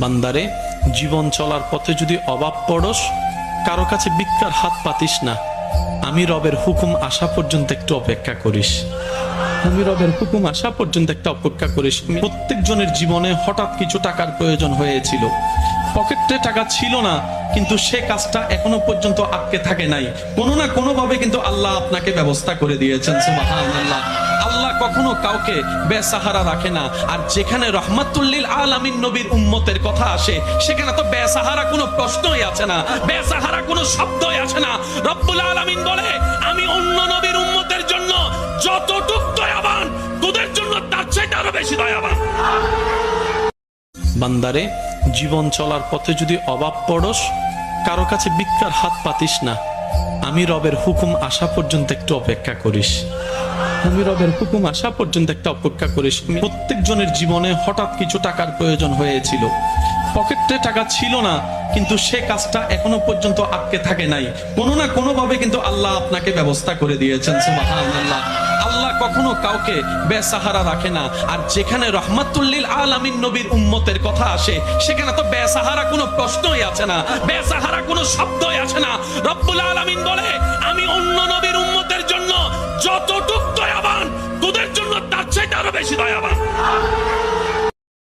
বান্দারে, জীবন চলার পথে যদি অভাব পড়স, কারো কাছে ভিক্ষার হাত পাতিস না। আমি রবের হুকুম আসা পর্যন্ত একটু অপেক্ষা করিস। আমি রবের হুকুম আসা পর্যন্ত একটা অপেক্ষা করিস। প্রত্যেক জনের জীবনে হঠাৎ কিছু টাকার প্রয়োজন হয়েছিল, পকেটে টাকা ছিল না, কিন্তু সে কাজটা এখনো পর্যন্ত আটকে থাকে নাই। কোনো না কোনো ভাবে কিন্তু আল্লাহ আপনাকে ব্যবস্থা করে দিয়েছেন। সুবহানাল্লাহ। আল্লাহ কখনো কাউকে বেসাহারা রাখে না। আর যেখানে রহমাতুল্লিল আলামিন নবীর উম্মতের কথা আসে, সেখানে তো বেসাহারা কোনো প্রশ্নই আছে না, বেসাহারা কোনো শব্দই আছে না। রব্বুল আলামিন বলে, আমি অন্য নবীর উম্মতের জন্য যতটুকু দয়াবান, তোদের জন্য তার চাইতে আরো বেশি দয়াবান। বান্দারে, জীবন চলার পথে যদি অভাব পড়স, কারো কাছে ভিক্ষার হাত পাতিস না। আমি রবের হুকুম আসা পর্যন্ত একটু অপেক্ষা করিস। আমি রবের হুকুম আসা পর্যন্ত একটা অপেক্ষা করিস। প্রত্যেক জনের জীবনে হঠাৎ কিছু টাকার প্রয়োজন হয়েছিল, পকেটে টাকা ছিল না, কিন্তু সে কাজটা এখনো পর্যন্ত আটকে থাকে নাই। কোনো না কোনো ভাবে কিন্তু আল্লাহ আপনাকে ব্যবস্থা করে দিয়েছেন। সুবহানাল্লাহ। আল্লাহ কখনো কাউকে বেসাহারা রাখে না। আর যেখানে রহমাতুল্লিল আলামিন নবীর উম্মতের কথা আসে, সেখানে তো বেসাহারা কোনো প্রশ্নই আছে না, বেসাহারা কোনো শব্দই আছে না। রব্বুল আলামিন বলে, আমি অন্য নবীর উম্মতের জন্য যতটুকু দয়াবান, তোদের জন্য তার চাইতে আরো বেশি দয়াবান।